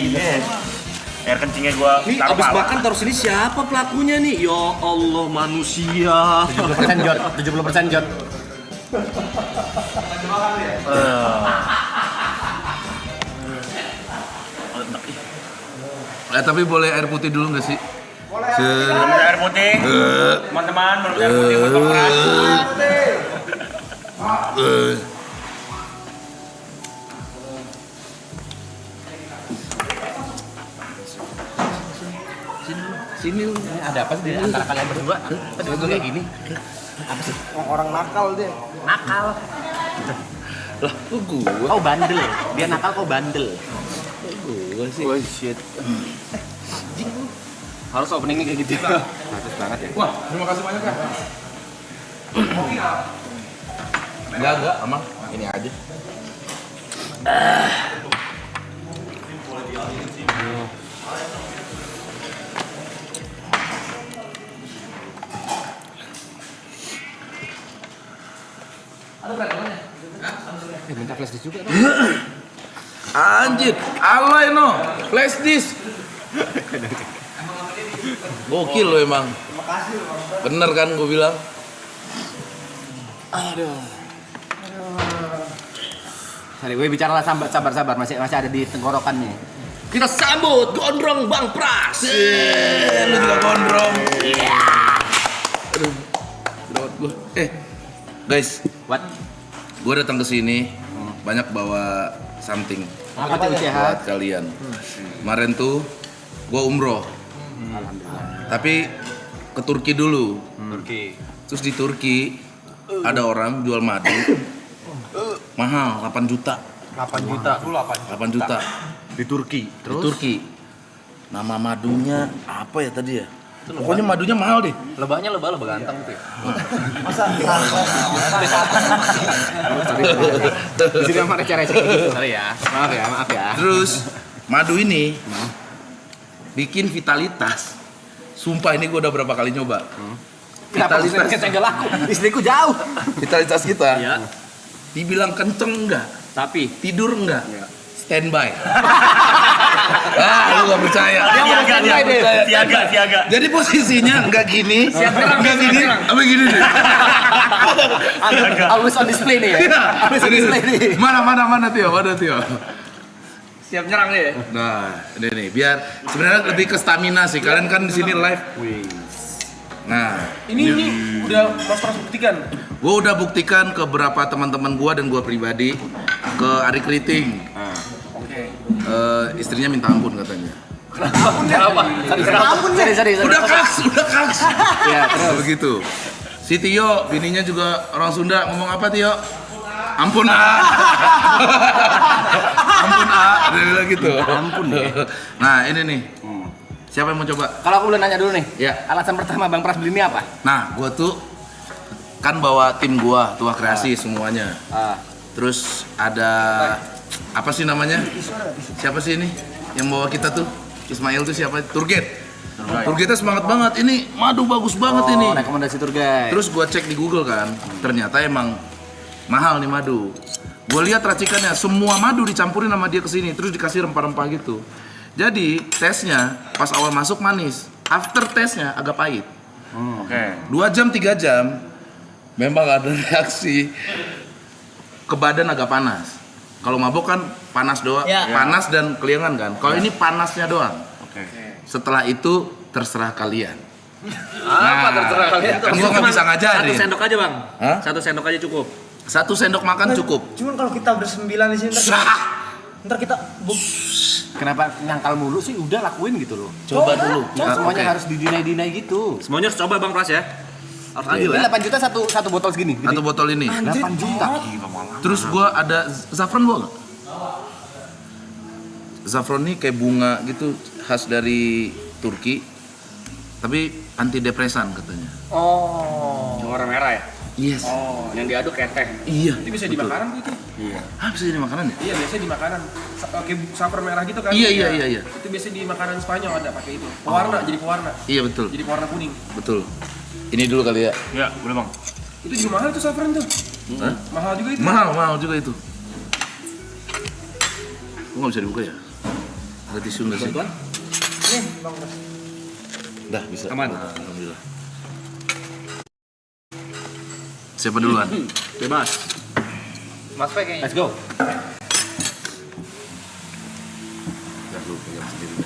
gini. Air kencingnya gua Nih taruh abis pala. makan taruh sini siapa pelakunya nih? Ya Allah manusia. 70% Jod, 70% Jod. Tapi boleh air putih dulu nggak sih? Minum air putih. Teman-teman, minum air putih buat keras. Sini lu. Ada apa sih di antara kalian berdua? Apa sih kayak gini? Apa sih? Orang nakal dia. Nakal. Lah, kok gua? Kau bandel. Dia nakal, kau bandel. Gua sih. Oh shit. Harus openingnya kayak gitu. Harus banget ya. Wah, terima kasih banyak ya. Enggak, aman. Ini aja. Minta flash disk juga. Anjir, alay no. Flash disk. Gokil lo emang. Bener kan gue bilang? Sorry, gue bicara lah sabar, masih ada di tenggorokan nih. Kita sambut gondrong Bang Pras. Lu juga gondrong. Aduh, gawat gue. Guys, What? gue datang ke sini banyak bawa something Apa tuh sehat? buat kalian. Kemarin tuh gue umroh. Alhamdulillah. Tapi ke Turki dulu. Turki. Terus di Turki ada orang jual madu mahal 8 juta. 8 juta. 8 juta Di Turki. di Turki. Nama madunya apa ya tadi ya? Pokoknya madunya mahal deh. Lebahnya lebah ganteng gitu ya. Masa Di sini sama receh gitu. Sorry ya. Maaf ya. Terus madu ini bikin vitalitas. Sumpah ini gue udah berapa kali nyoba. Kenapa Vitalitas. kita nggak laku? Istriku jauh. Vitalitas kita. Iya. Dibilang kenceng enggak? Tapi Tidur enggak? Standby. Lu gak percaya. Siaga. Jadi posisinya enggak gini, enggak gini, apa gini nih? Always on display nih ya. Always on display nih. Mana Tio? siap nyerang nih ya. Nah, ini nih, biar sebenarnya lebih ke stamina sih. Kalian kan di sini live. Nah, ini udah Mas Pras buktikan. gue udah buktikan ke beberapa teman-teman gue dan gue pribadi, ke Ari Kriting. Istrinya minta ampun katanya. Sorry. Udah kaks. Ya, terus. Begitu. Si Tio, bininya juga orang Sunda, ngomong apa Tio? Ampun ah. Ampun ah, dia bilang gitu. Ampun deh. Nah ini nih, siapa yang mau coba? Kalau aku boleh nanya dulu nih. Ya. Alasan pertama Bang Pras beli ini apa? Nah, gua tuh kan bawa tim gua, Tua Kreasi semuanya. Terus ada apa sih namanya? Siapa sih ini yang bawa kita tuh? Ismail tuh siapa? Turget. Turgetnya semangat banget. Ini madu bagus banget ini. Rekomendasi tour guide. Terus gua cek di Google kan, ternyata emang mahal nih madu. Gue lihat racikannya, semua madu dicampurin sama dia kesini, terus dikasih rempah-rempah gitu. Jadi tesnya pas awal masuk manis, after tesnya agak pahit. Oke. 2 jam 3 jam, memang ada reaksi ke badan agak panas. Kalau mabok kan panas doang, panas dan keliangan kan. Kalau ini panasnya doang. Oke. Setelah itu terserah kalian. Apa terserah kalian? Kan gua nggak bisa ngajarin. 1 sendok aja, Bang. Hah? 1 sendok aja cukup. 1 sendok makan cukup. Cuman kalau kita bersembilan di sini ntar kita Kenapa nyangkal mulu sih? Udah lakuin gitu loh. Coba dulu. Jangan Ah, semuanya oke. harus didinai-dinai gitu. Semuanya harus coba Bang Pras ya. Harus adil Ini ya. 8 juta satu botol segini. Gini. Satu botol ini. 8 juta. Terus gua ada saffron gua nggak? Saffron ini kayak bunga gitu, khas dari Turki. Tapi anti depresan katanya. Oh. Yang warna merah ya? Yes. Oh, yang diaduk kayak teh. Iya. itu bisa betul. dimakanan tuh itu. Iya. Ah, bisa jadi makanan ya? Iya, biasanya di makanan. Kayak saffron merah gitu kan. Iya. Itu biasanya di makanan Spanyol ada pakai itu. Pewarna, jadi pewarna. Iya betul. Jadi pewarna kuning. Betul. Ini dulu kali ya. Ya, boleh Bang. Itu juga mahal tuh saffron tuh. Hah? Mahal juga itu. Mahal juga itu. Kok nggak bisa dibuka ya? Ada tisu nggak sih? Bantuan? Nih, Bang Pras. Dah bisa. Aman. Alhamdulillah. Siapa duluan? Bebas. Mas Pe kayaknya. Let's go. Dah lu pegang sendiri.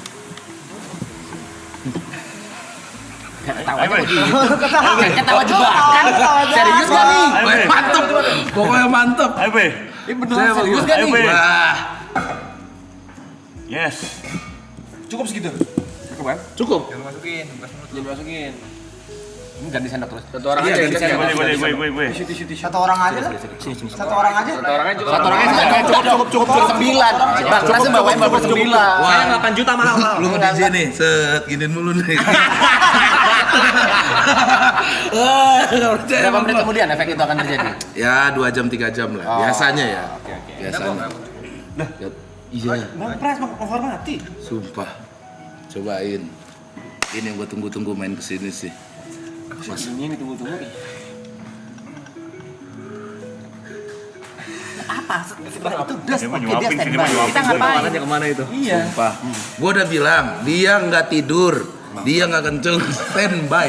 Ketawa Ayo, aja. Ketawa jebakan. Serius gak nih? Ayo, Mantap. Pokoknya mantap. Ayo, Be. Ini beneran serius gak Ayo, nih? Be. Wah, Yes. Cukup segitu. Cukup kan? cukup. Jangan masukin, bekas mulut. Jangan masukin. Ini ganti sendok terus. Satu orang Iya, aja. ganti Satu sendok. Gue. Satu orang aja lah. Satu orang aja. Satu orangnya cukup 9. Bang, Prasnya bawain baru 9. Wah, 8 juta mahal. lu nge-DJ nih, set giniin mulu nih. Berapa menit kemudian efek itu akan terjadi? Ya 2 jam 3 jam lah. Biasanya ya. Oke. Biasanya. Nah, iya. Bang Pras menghormati. Sumpah. Cobain. Ini yang gua tunggu-tunggu main kesini sih. Ini tunggu-tunggu. Apa? Itu das. Dia mau Oke, dia nyuapin sih, dia standby. mau nyuapin. Kita ngapain? Makanya kemana itu? Iya. Sumpah. Gua udah bilang, dia nggak tidur. Dia nggak kenceng, standby.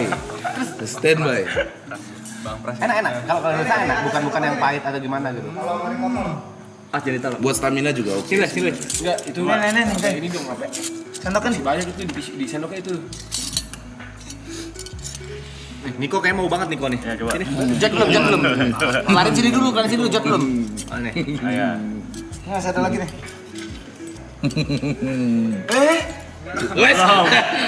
Standby. Enak. Kalau rasa enak, bukan yang pahit atau gimana gitu. Ah jadi tahu. Buat stamina juga oke. Sini. Enggak, itu ini dong apa? Sendoknya nih. Banyak itu di sendoknya itu. Niko kayak mau banget Niko nih. Ya, coba. Sini. Jod belum. Kelarin sini dulu, Jod belum. Aneh. Ayo. Nah, satu lagi nih. Wes.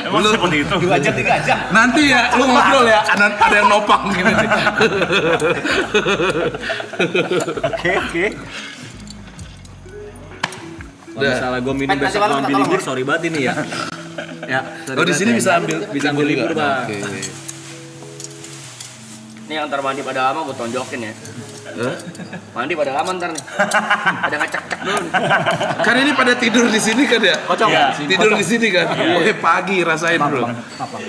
Emang seperti itu. 2 jam 3 jam. Nanti ya, lu ngobrol ya. Ada yang nopang gini nih. Oke. Kalau Udah. misalnya gue minum Nanti besok malam mau ambil minta libur, tolong. sorry banget ini ya. Ya. sorry Oh di banget sini ya. bisa ambil ambil libur, juga? Bang. Oke. Ini yang ntar mandi pada lama gue tonjokin ya. Hah? Mandi pada lama ntar nih. Ada ngecek-cek dulu nih. Kan ini pada tidur di sini kan ya? Kocok Iya. ya? Tidur di sini kan? Oke, pagi rasain bro.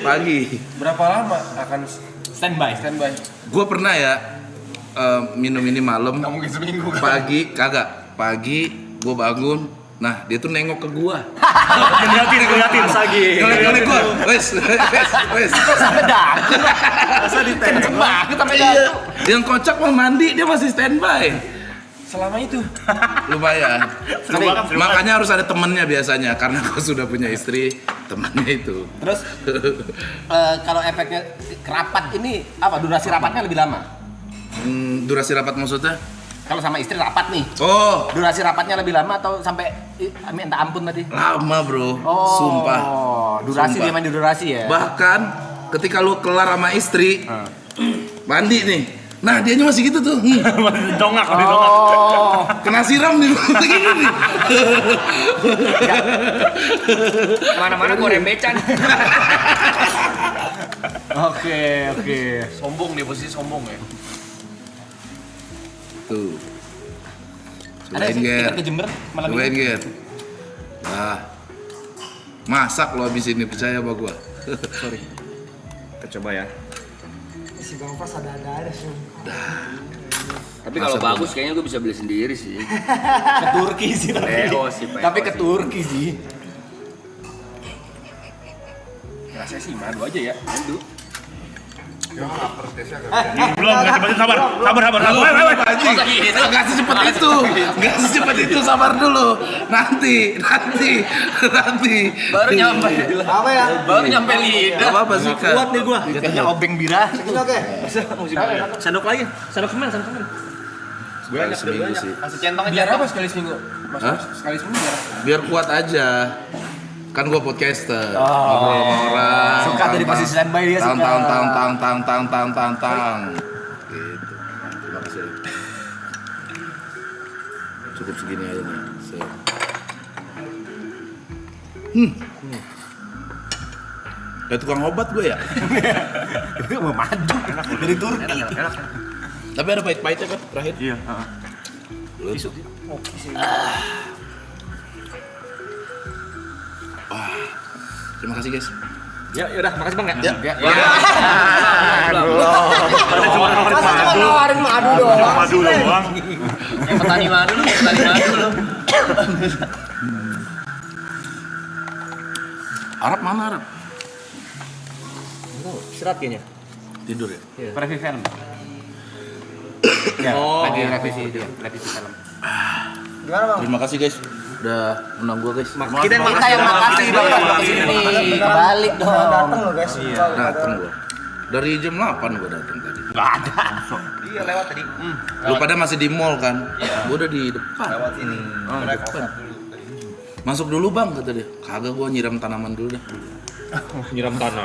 Pagi. Berapa lama akan Standby. Gue pernah ya minum ini malam. mungkin seminggu kan? Pagi kagak. Pagi gue bangun. Nah dia tuh nengok ke gua. Ngeliatin. Ngelek gua. Wes. Sampai dagu. Masa ditembak banget sampai dagu. Iya. Yang kocak mau mandi dia masih standby. Selama itu. Lumayan. Seru banget. Makanya harus ada temennya biasanya karena kau sudah punya istri, temannya itu. Terus kalau efeknya kerapat ini apa? Durasi rapatnya lebih lama. Durasi rapat maksudnya? Kalau sama istri rapat nih. Oh, Durasi rapatnya lebih lama atau sampai minta ampun tadi? lama bro. Oh, Sumpah. Durasi Sumpah. dia main di durasi ya. Bahkan ketika lu kelar sama istri, mandi nih. Nah, dianya masih gitu tuh. Masih dongak. Oh, Kena siram nih begini nih. Kemana-mana gue rembecan. oke. Sombong dia, posisi sombong ya. Tuh. Ada Cobain sih Ger. tiket ke Jember malam Cobain ini. Ger. Nah. Masak lo abis ini percaya sama gua. Sorry. Kita coba ya. Si Bang Pras ada sih. Tapi kalau bagus kayaknya gue bisa beli sendiri sih. Ke Turki sih tapi. PO sih, PO Tapi ke sih. Turki sih. Rasanya sih madu aja ya. Madu. Belum, sabar. Anjing, nggak secepat itu, nggak secepat itu, sabar dulu. Nanti. Baru nyampe. Apa ya? Baru nyampe lidah. Gak apa-apa sih kak. Kuat nih gua. Jatuhnya obeng bira. Ini oke. Sendok lagi. Sendok semen. Sekali seminggu sih. Kasih centong aja. Biar apa sekali seminggu? Mas, Hah? sekali seminggu biar apa? Biar kuat aja. Kan gua podcaster, ngobrol sama orang. Suka dari posisi standby dia suka. Tang. Gitu. Terima kasih. Cukup segini aja nih. Kayak tukang obat gue ya. Itu mau madu dari Turki. Tapi ada pahit-pahitnya kan terakhir. Iya. Terima kasih guys. Ya udah, makasih Bang ya. Ya. Masa cuma nawarin madu doang? Madu doang. Yang petani madu lu. Arab mana Arab? Istirahat kayaknya. Tidur ya? Review film. Ya, lagi revisi film. Gimana bang? Terima kasih guys. Udah undang gua guys. Kita yang makasih Bang kesini. Balik dong. Datang loh guys. Dateng gua. Dari jam 8 gua dateng tadi. Enggak ada. Iya lewat tadi. Lu pada masih di mall kan? Gua udah di depan. Lewat sini. Depan. Masuk dulu bang kata dia. Kagak gua nyiram tanaman dulu dah. Nyiram tanah.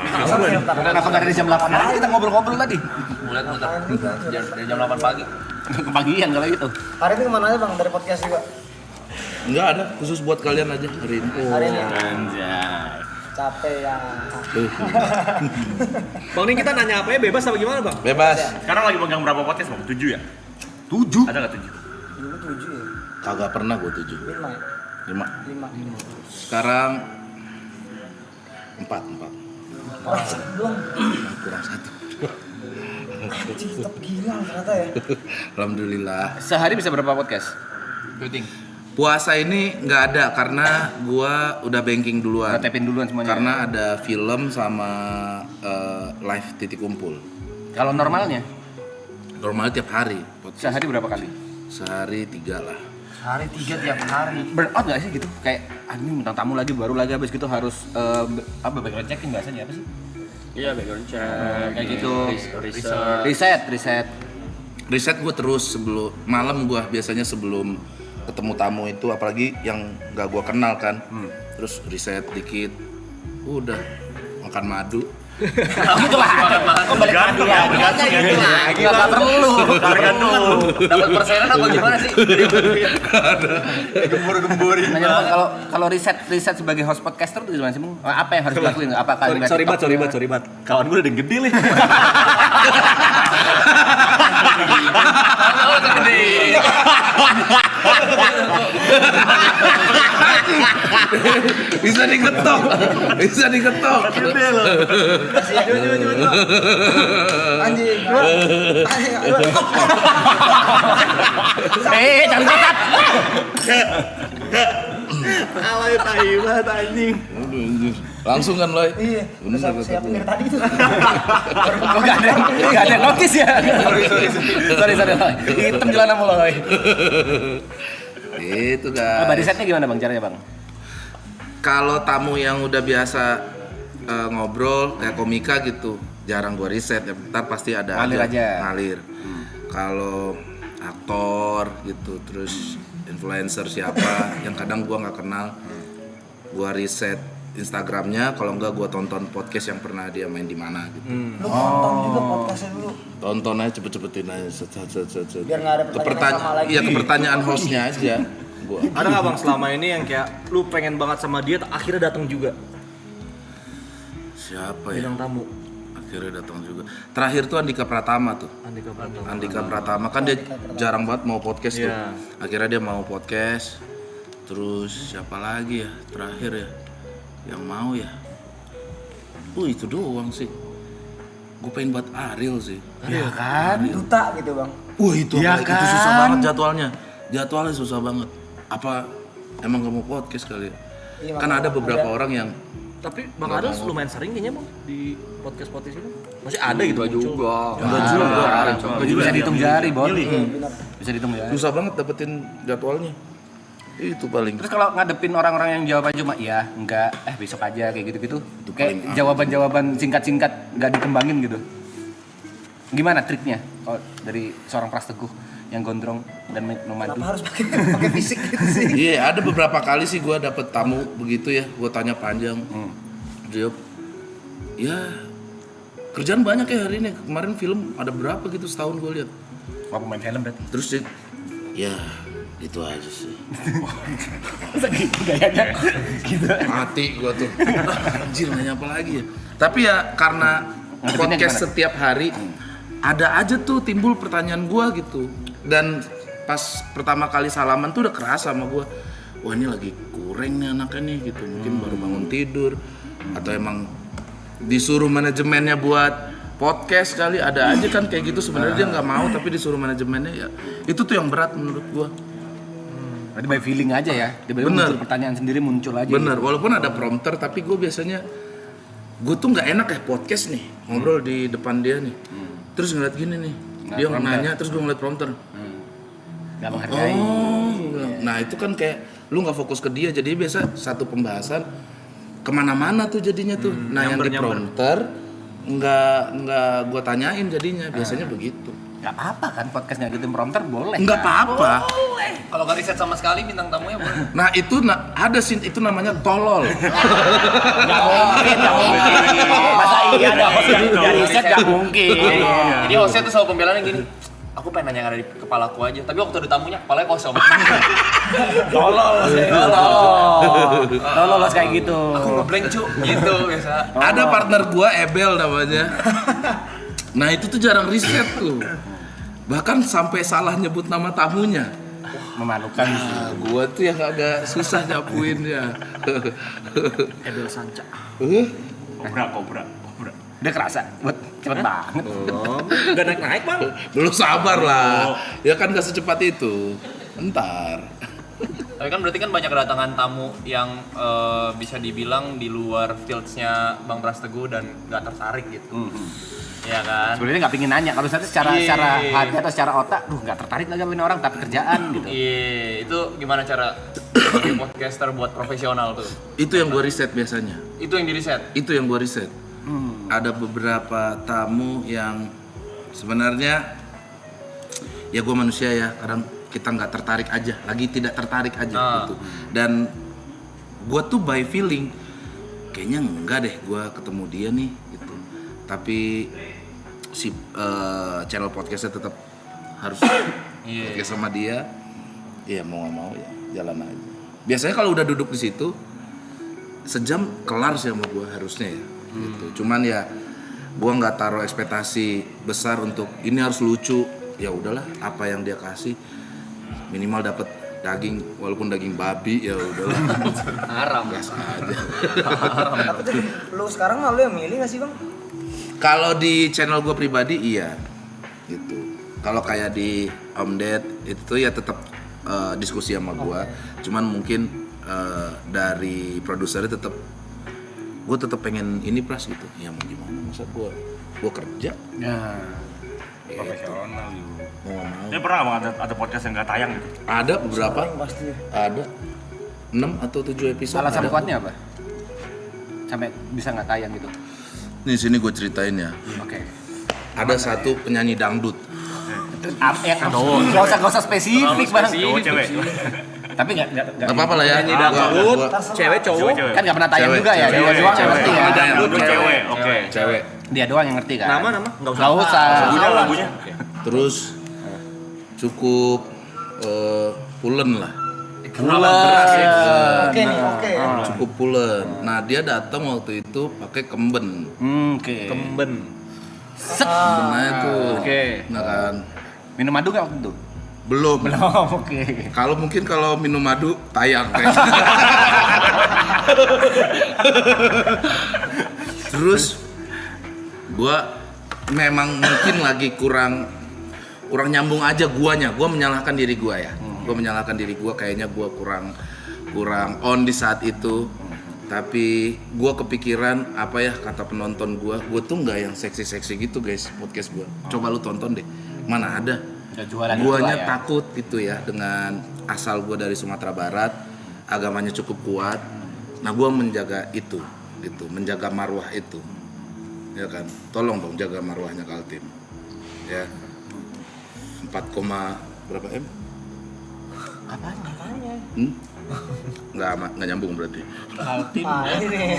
Kenapa dari jam 8 aja kita ngobrol-ngobrol tadi? Mulai dari jam 8 pagi. Kepagian kalau gitu. Hari ini kemana aja bang dari podcast juga? Enggak ada, khusus buat kalian aja hari ini. Hari ini Anjay. capek ya. Bang, ini kita nanya apa ya? Bebas apa gimana, Bang? Bebas. Sekarang lagi pegang berapa podcast bang? 7 ya? 7? Ada nggak 7? Dulu 7 ya? Kagak pernah gua 7. 5 ya? 5. 5. Sekarang 4. Belum. Kurang 1. Tetap gila ternyata ya. Alhamdulillah. Sehari bisa berapa podcast? Puasa ini nggak ada karena gua udah banking duluan. Tapin duluan semuanya. Karena ada film sama live titik kumpul. Kalau normalnya Normalnya tiap hari. sehari berapa kali? Sehari 3 lah. Hari 3 tiap hari. Burnout nggak sih gitu? Kayak ini bintang tamu lagi baru lagi habis gitu harus background checking bahasanya apa sih? Iya, background check. Kayak gitu. Research. Riset. Riset gue terus sebelum malam gue biasanya sebelum ketemu tamu itu apalagi yang nggak gue kenal kan. Terus riset dikit. Udah makan madu. Gitu lah. Balik lagi ya. Nggak perlu. Dapat persenan apa gimana sih? Gembur-gemburin. Kalau riset sebagai host podcaster tuh gimana sih, Bung? Apa yang harus dilakuin? Apa kalian Sorry bat. Kawan gue udah ada yang gede nih. Bisa diketok. Anjing. Jangan kotak. Alay tai banget anjing. Langsung kan Loy? Iya. Bener kata Siapin gua. dari tadi tuh. Oh, nggak ada yang notice ya? Sorry. Hitam jalan sama Loy. Itu guys. Risetnya gimana Bang caranya Bang? Kalau tamu yang udah biasa ngobrol kayak komika gitu, jarang gua riset ya. Ntar pasti ada ngalir. Kalau aktor gitu, terus influencer siapa yang kadang gua nggak kenal, gua riset Instagramnya, kalau enggak gua tonton podcast yang pernah dia main di mana gitu. Lu tonton juga podcastnya dulu. Tonton aja cepet-cepetin aja. Biar nggak ada pertanyaan sama lagi. Iya, ke pertanyaan hostnya aja. Gua. Ada nggak Bang selama ini yang kayak lu pengen banget sama dia, akhirnya datang juga? Siapa ya? Bintang tamu. Akhirnya datang juga. Terakhir tuh Andika Pratama tuh. Andika Pratama kan dia jarang banget mau podcast tuh. Iya. Akhirnya dia mau podcast. Terus siapa lagi ya terakhir ya yang mau ya? Itu doang sih. Gue pengen buat Ariel sih. Iya kan? Duta gitu bang. Itu Iya itu kan? susah banget jadwalnya susah banget. Apa emang gak mau podcast kali ya? Iya, Kan ada beberapa orang yang Tapi Bang Adel lumayan sering kayaknya Bang di podcast ini. Masih ada gitu juga. Bisa dihitung jari, Bot. Bisa dihitung jari. susah banget dapetin jadwalnya. Itu paling. Terus kalau ngadepin orang-orang yang jawabannya cuma iya, enggak, besok aja kayak gitu-gitu. Itu Kayak paling jawaban-jawaban singkat-singkat enggak dikembangin gitu. Gimana triknya kalau dari seorang Pras Teguh yang gondrong dan memadu? Kenapa harus pakai fisik gitu sih? Iya, ada beberapa kali sih gue dapet tamu begitu ya, gue tanya panjang, jawab, ya kerjaan banyak ya hari ini. Kemarin film ada berapa gitu setahun gue lihat. Mau main film berarti? Terus dia, ya itu aja sih. Gayanya gitu. Mati gue tuh. Anjir nanya apa lagi ya? Tapi ya karena Ngadepinnya podcast gimana? setiap hari, ada aja tuh timbul pertanyaan gue gitu. Dan pas pertama kali salaman tuh udah kerasa sama gue, wah ini lagi kurang nih anaknya nih gitu. Mungkin baru bangun tidur atau emang disuruh manajemennya buat podcast kali. Ada aja kan kayak gitu, sebenarnya dia nggak mau tapi disuruh manajemennya, ya itu tuh yang berat menurut gue. Berarti by feeling aja ya. Tiba-tiba Bener. muncul pertanyaan sendiri muncul aja. Bener, walaupun ada prompter tapi gue biasanya gue tuh nggak enak ya podcast nih ngobrol di depan dia nih. Terus ngeliat gini nih, Ngeliat dia prompter. nanya terus gue ngeliat prompter. Gak menghargai. Gua bilang, nah itu kan kayak lu nggak fokus ke dia, jadi biasa satu pembahasan kemana-mana tuh jadinya tuh. Nah yang di prompter nggak gue tanyain jadinya, biasanya begitu. Gak apa-apa kan podcast nyakitin prompter boleh. Nggak apa-apa. Kalau nggak riset sama sekali bintang tamunya boleh. Nah itu ada sih, itu namanya tolol. Gak mungkin. Masa iya ada host yang udah riset gak mungkin. Jadi hostnya tuh selalu pembelaannya gini. Aku pengen nanya yang ada di kepalaku aja, tapi waktu ada tamunya kepalanya kosong. Tolol kayak gitu. Aku ngeblank cu, gitu biasa. Ada partner gua Ebel namanya. Nah itu tuh jarang riset tuh. Bahkan sampai salah nyebut nama tamunya. Memalukan. Nah, gua tuh yang agak susah nyapuinnya. Ebel Sanca. Kobra. Udah kerasa, cepet banget. Gak naik-naik bang. Belum sabar lah. Ya kan gak secepat itu. Entar. Tapi kan berarti kan banyak kedatangan tamu yang bisa dibilang di luar fields-nya Bang Pras Teguh dan gak tertarik gitu. Iya kan? Sebenarnya nggak pingin nanya, kalau misalnya secara hati atau secara otak, nggak tertarik lagi sama orang tapi kerjaan gitu. Iya, itu gimana cara sebagai podcaster buat profesional tuh? Itu yang gua riset biasanya. Itu yang di riset. Itu yang gua riset. Ada beberapa tamu yang sebenarnya ya gua manusia ya, kadang kita nggak tertarik aja, lagi tidak tertarik aja gitu. Dan gua tuh by feeling kayaknya enggak deh gua ketemu dia nih gitu. Tapi si channel podcastnya tetap harus podcast sama dia. Ya mau nggak mau ya jalan aja. Biasanya kalau udah duduk di situ sejam kelar sih sama gua harusnya ya. Gitu. Cuman ya gua nggak taruh ekspektasi besar untuk ini harus lucu. Ya udahlah, apa yang dia kasih minimal dapat daging, walaupun daging babi ya udahlah. Haram. Biasa aja. Tapi tuh lu sekarang lu yang milih nggak sih bang? Kalau di channel gue pribadi iya gitu. Kalau kayak di Om Ded itu ya tetap diskusi sama gue. Cuman mungkin dari produsernya gue tetap pengen ini Pras gitu. Ya mau gimana, masa gue kerja. Ya. Profesional gitu. Mau nggak mau. Ini pernah nggak ada podcast yang nggak tayang gitu? Ada beberapa. Pasti. Ada 6 atau 7 episode. Alasan ada. kuatnya apa? Sampai bisa nggak tayang gitu? Nih sini gue ceritain ya. Oke. Ada satu penyanyi dangdut. Nggak usah spesifik bang. Cowok cewek. Tapi nggak Gak apa-apa lah ya. Gua- Cewek cowok. kan nggak pernah tayang Cewek, juga ya. Dia doang yang ngerti ya. Dangdut cewek. Oke. Cewek. Dia doang yang ngerti kan. Nama nggak usah. Nggak usah. Lagunya. Terus cukup pulen lah. Oke nih, oke. Cukup pulen. Nah dia datang waktu itu pakai kemben. Oke. Kemben. Kemben aja tuh. Oke. Nah kan. Minum madu nggak waktu itu? Belum. Oke. Kalau minum madu tayang. Terus gua memang mungkin lagi kurang nyambung aja guanya. Gua menyalahkan diri gua ya. Gua menyalahkan diri gua, kayaknya gua kurang on di saat itu. Tapi gua kepikiran apa ya kata penonton gua tuh nggak yang seksi-seksi gitu guys podcast gua. Coba lu tonton deh. Mana ada. Udah jualan Guanya itu lah ya. takut gitu ya dengan asal gua dari Sumatera Barat, agamanya cukup kuat. Nah gua menjaga itu gitu, menjaga marwah itu. Ya kan, tolong dong jaga marwahnya Kaltim. Ya. 4, berapa M? Apanya? Nggak nyambung berarti. Ah ini.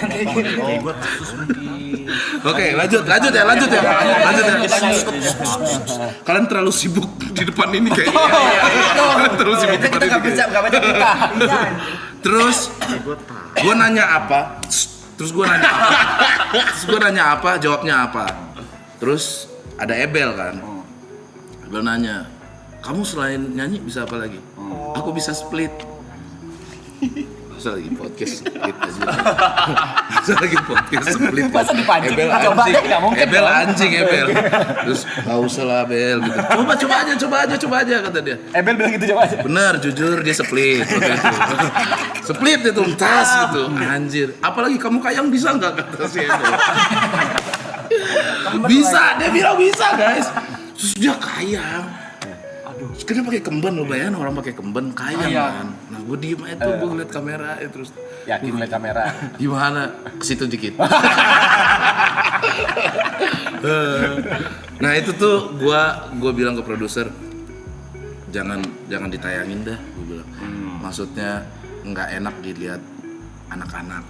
Oke, lanjut ya. Kalian terlalu sibuk di depan ini kayaknya. Kalian terlalu sibuk di depan ini. Nggak baca kita. Terus gue nanya apa? Terus gue nanya apa? Jawabnya apa? Terus ada Ebel kan? Ebel nanya, kamu selain nyanyi bisa apa lagi? Aku bisa split. Masa lagi podcast split aja. Masa lagi podcast split. Masa dipancing? Ebel Coba anjing. aja nggak mungkin Ebel dong. anjing, Ebel. Terus nggak usah lah Bel gitu. Coba aja kata dia. Ebel bilang gitu coba aja. Bener, jujur dia split waktu itu. Split itu tas gitu. Anjir. Apalagi kamu kayang bisa nggak kata si Ebel. Bisa, dia bilang bisa guys. Terus dia kayang. Aduh. Kenapa pakai kemben lo, bayangin orang pakai kemben kayang kan. Nah gue diem aja tuh, gue ngeliat kamera terus. Yakin lihat kamera. Gimana? Ke situ dikit. Nah itu tuh gua bilang ke produser, jangan ditayangin dah, gue bilang. Maksudnya nggak enak dilihat anak-anak.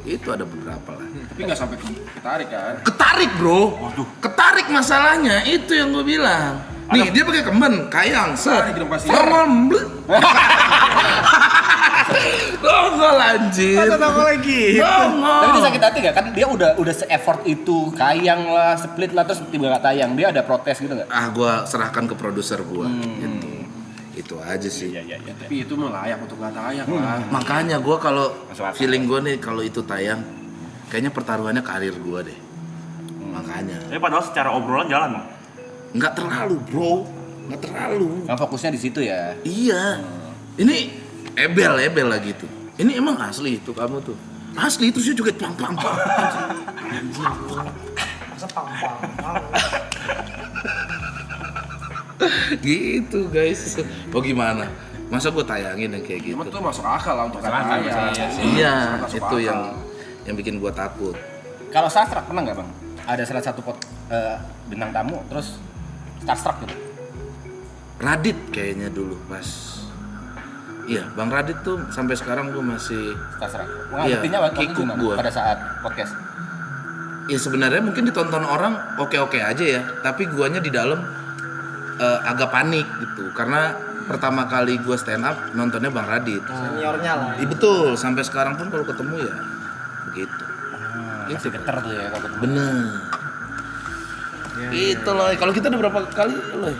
Itu ada beberapa lah. Tapi nggak sampai ketarik kan? Ketarik bro. Waduh. Ketarik masalahnya, itu yang gue bilang. Nih dia pakai kemben, kayang, set. Formal, nongol anjir. Nongol lagi. Nongol. Tapi dia sakit hati gak? Kan dia udah se-effort itu, kayang lah, split lah, terus tiba gak tayang. Dia ada protes gitu gak? Gue serahkan ke produser gue. Itu aja sih. Tapi itu mah layak untuk nggak tayang lah. Makanya gue kalau feeling gue nih kalau itu tayang, kayaknya pertaruhannya karir gue deh. Makanya. Tapi padahal secara obrolan jalan Bang. Nggak terlalu bro, nggak terlalu. Yang fokusnya di situ ya. Iya. Ini ebel lah gitu. Ini emang asli itu kamu tuh. Asli itu sih juga pang. Masa pang. Gitu guys. Oh gimana? Masa gue tayangin yang kayak gitu? Cuma tuh masuk akal lah untuk tayang. Iya, Masuk itu akal. yang bikin gue takut. Kalau Starstruck pernah nggak bang? Ada salah satu bintang tamu terus Starstruck gitu. Radit kayaknya dulu pas. Iya, Bang Radit tuh sampai sekarang gue masih. Starstruck. Iya, Ngertinya waktu itu kikuk gimana gua. pada saat podcast? Ya sebenarnya mungkin ditonton orang oke aja ya, tapi guanya di dalam agak panik gitu, karena pertama kali gue stand up nontonnya Bang Radit. Seniornya lah. Iya betul, sampai sekarang pun kalau ketemu ya begitu. Itu geter tuh ya kalau ketemu. Bener. Itu loh, kalau kita udah berapa kali loh?